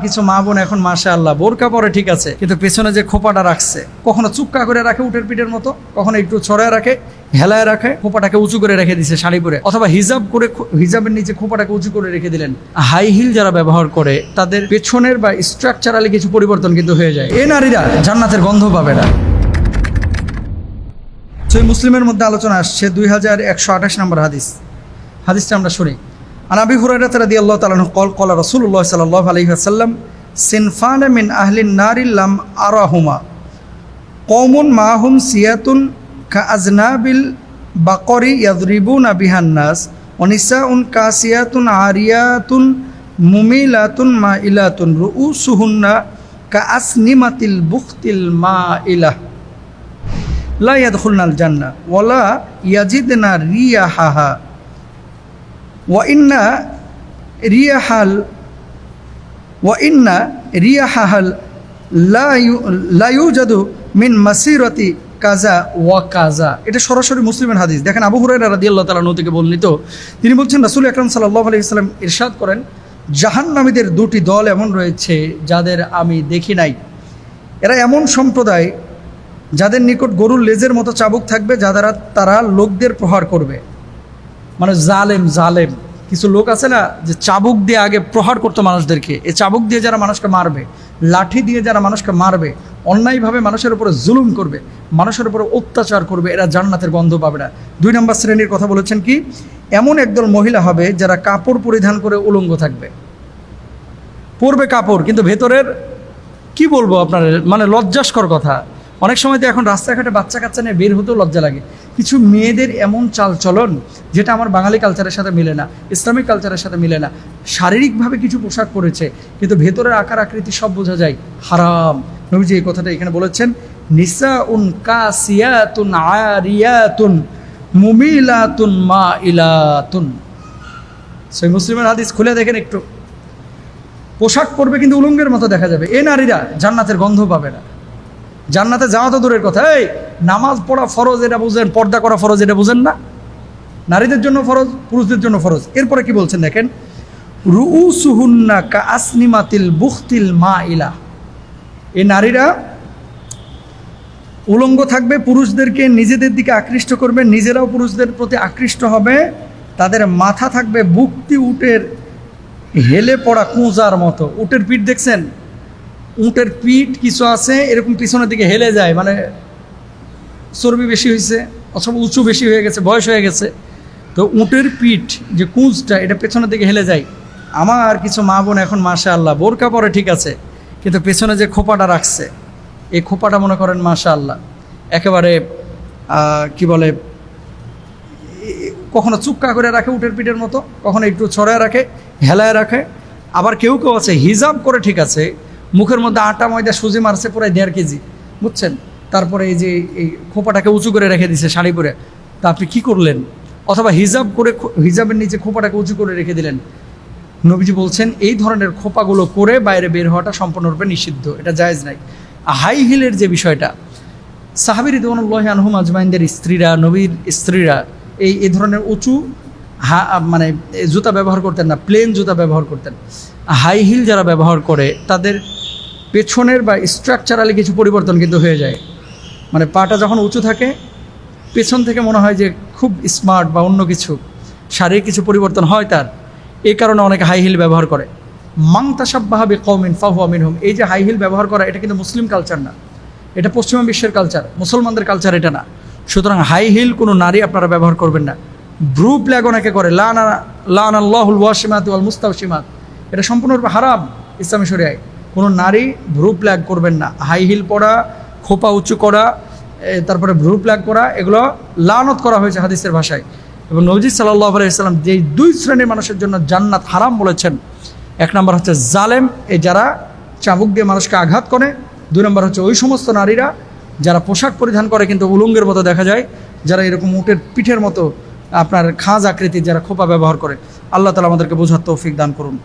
কিছু মা বোন এখন মাশাআল্লাহ বোরকা পরে ঠিক আছে, কিন্তু পেছনে যে খোপাটা রাখছে, কখনো চুক্কা করে রাখে উটের পিঠের মতো, কখনো একটু ছড়ায় রাখে, হেলায় রাখে, খোপাটাকে উঁচু করে রেখে দিছে শাড়ি পরে, অথবা হিজাব করে হিজাবের নিচে খোপাটাকে উঁচু করে রেখে দিলেন। হাই হিল যারা ব্যবহার করে তাদের পেছনের বা স্ট্রাকচারালি কিছু পরিবর্তন কিন্তু হয়ে যায়। এই নারীরা জান্নাতের গন্ধ পাবে না। সহিহ মুসলিমের মধ্যে আলোচনা আসছে 2128 নম্বর হাদিসটা আমরা শুনি। আন আবি হুরায়রা রাদিয়াল্লাহু তাআলা আনহু قال قال رسول الله صلى الله عليه وسلم সিনফান মিন আহলিন নারি লাম আরাহুমা কওমুন মাহুম সিয়াতুন কাআজনাবিল বাকরি ইয়াদরিবুনা বিহান নাস ওয়া নিসাউন কাসিয়াতুন আরিয়াতুন মুমিলাতুন মাইলাতুন রুউসুহুন্না কাআসনিমাতিল বুখতিল মাইলা লা ইয়াদখুলনাল জান্নাহ ওয়া লা ইয়াজিদনা রিয়াহাহা ওয়া ইন্না রিয়াহাল লা ইউজাদু মিন মাসিরাতি কাজা ওয়া কাজা। এটা সরাসরি মুসলিমের হাদিস। দেখেন, আবু হুরায়রা রাদিয়াল্লাহু তাআলা আনহু থেকে বর্ণিত, তিনি বলছেন রাসূল আকরাম সাল্লাল্লাহু আলাইহি ওয়াসাল্লাম ইরশাদ করেন, জাহান্নামীদের দুটি দল এমন রয়েছে যাদের আমি দেখি নাই। এরা এমন সম্প্রদায় যাদের নিকট গরুর লেজের মতো চাবুক থাকবে, তারা লোকদের প্রহার করবে। মানে জালেম কিছু লোক আছে না, যে চাবুক দিয়ে আগে প্রহার করতো মানুষদেরকে, এই চাবুক দিয়ে যারা মানুষকে মারবে, লাঠি দিয়ে যারা মানুষকে মারবে, অন্যায়ভাবে মানুষের উপরে জুলুম করবে, মানুষের উপরে অত্যাচার করবে, এরা জান্নাতের গন্ধ পাবে না। 2 নম্বর শ্রেণীর কথা বলেছেন কি, এমন একদল মহিলা হবে যারা কাপড় পরিধান করে উলঙ্গ থাকবে, পরবে কাপড়, কিন্তু ভেতরের কি বলবো আপনার, মানে লজ্জাস্কর কথা। অনেক সময় তো এখন রাস্তাঘাটে বাচ্চা কাচ্চা নিয়ে বের হতেও লজ্জা লাগে। কিছু মেয়েদের এমন চালচলন যেটা আমার বাঙালি কালচারের সাথে মিলে না, ইসলামিক কালচারের সাথে মিলে না। শারীরিকভাবে কিছু পোশাক পরেছে, কিন্তু ভেতরের আকার আকৃতি সব বোঝা যায়, হারাম। নবীজি এই কথাটা এখানে বলেছেন, নিসাউন কাসিয়াতুন আরিয়াতুন মুমিলাতুন মাইলাতুন। সহিহ মুসলিমের হাদিস, খুলে দেখেন একটু। পোশাক পরবে কিন্তু উলঙ্গের মতো দেখা যাবে। এই নারীরা জান্নাতের গন্ধ পাবে না। জান্নাতে যাওয়া তো দূরের কথা, এই নামাজ পড়া ফরজ এটা বুঝেন, পর্দা করা ফরজ এটা বুঝেন না? নারীদের জন্য ফরজ, পুরুষদের জন্য ফরজ। এরপরে কি বলছেন দেখেন, রুউসুহুন্না কাআসনিমাতিল বুখতিল মাইলা। এই নারীরা উলঙ্গ থাকবে, পুরুষদেরকে নিজেদের দিকে আকৃষ্ট করবে, নিজেরাও পুরুষদের প্রতি আকৃষ্ট হবে। তাদের মাথা থাকবে বুকতি উটের হেলে পড়া কুঁজার মতো। উটের পিঠ দেখছেন? উটের পিঠ কিছু আছে এরকম পিছনের দিকে হেলে যায়, মানে চর্বি বেশি হয়েছে অথবা উঁচু বেশি হয়ে গেছে, বয়স হয়ে গেছে, তো উটের পিঠ যে কুঁজটা এটা পেছনের দিকে হেলে যায়। আমার কিছু মা বোন এখন মাশাআল্লাহ বোরকা পরে ঠিক আছে, কিন্তু পেছনে যে খোপাটা রাখছে, এই খোপাটা মনে করেন মাশাআল্লাহ একেবারে কি বলে, কখনো চুক্কা করে রাখে উটের পিঠের মতো, কখনো একটু ছড়ায় রাখে, হেলায় রাখে। আবার কেউ আছে হিজাব করে ঠিক আছে, মুখের মধ্যে আটা ময়দা সুজি মারছে প্রায় 1.5 কেজি, বুঝছেন? তারপরে এই যে এই খোপাটাকে উঁচু করে রেখে দিছে শাড়ি পরে, তা আপনি কী করলেন? অথবা হিজাব করে হিজাবের নিচে খোপাটাকে উঁচু করে রেখে দিলেন। নবীজি বলছেন এই ধরনের খোপাগুলো করে বাইরে বের হওয়াটা সম্পূর্ণরূপে নিষিদ্ধ, এটা জায়েজ নাই। হাই হিলের যে বিষয়টা, সাহাবী রিদওয়ানুল্লাহি আনহুম আজমাইনদের স্ত্রীরা, নবীর স্ত্রীরা এই ধরনের উঁচু মানে জুতা ব্যবহার করতেন না, প্লেন জুতা ব্যবহার করতেন। হাই হিল যারা ব্যবহার করে তাদের পেছনের বা স্ট্রাকচারালি কিছু পরিবর্তন কিন্তু হয়ে যায়। মানে পাটা যখন উঁচু থাকে, পেছন থেকে মনে হয় যে খুব স্মার্ট বা অন্য কিছু, শারীরিক কিছু পরিবর্তন হয় তার। এই কারণে অনেকে হাই হিল ব্যবহার করে। মান তাশাব্বাহা বিকওমিন ফাহুয়া মিনহুম। এই যে হাই হিল ব্যবহার করা, এটা কিন্তু মুসলিম কালচার না, এটা পশ্চিমা বিশ্বের কালচার, মুসলমানদের কালচার এটা না। সুতরাং হাই হিল কোনো নারী আপনারা ব্যবহার করবেন না। ব্রু প্ল্যাগ অনেকে করে, লানাল্লাহুল ওয়াশিমাতি ওয়াল মুস্তাওশিমাত, এটা সম্পূর্ণরূপে হারাম ইসলামী শরিয়ায়। কোনো নারী ভ্রু প্ল্যাগ করবেন না। হাই হিল পরা, খোপা উঁচু করা, তারপরে ভ্রু প্ল্যাগ করা, এগুলো লানত করা হয়েছে হাদিসের ভাষায়। এবং নবী সাল্লাল্লাহু আলাইহি ওয়াসাল্লাম যেই 2 শ্রেণীর মানুষের জন্য জান্নাত হারাম বলেছেন, 1 নম্বর হচ্ছে জালেম, এই যারা চাবুক দিয়ে মানুষকে আঘাত করে। 2 নম্বর হচ্ছে ওই সমস্ত নারীরা যারা পোশাক পরিধান করে কিন্তু উলঙ্গের মতো দেখা যায়, যারা এরকম উটের পিঠের মতো আপনার খাঁজ আকৃতির যারা খোপা ব্যবহার করে। আল্লাহ তাআলা আমাদেরকে বোঝার তৌফিক দান করুন।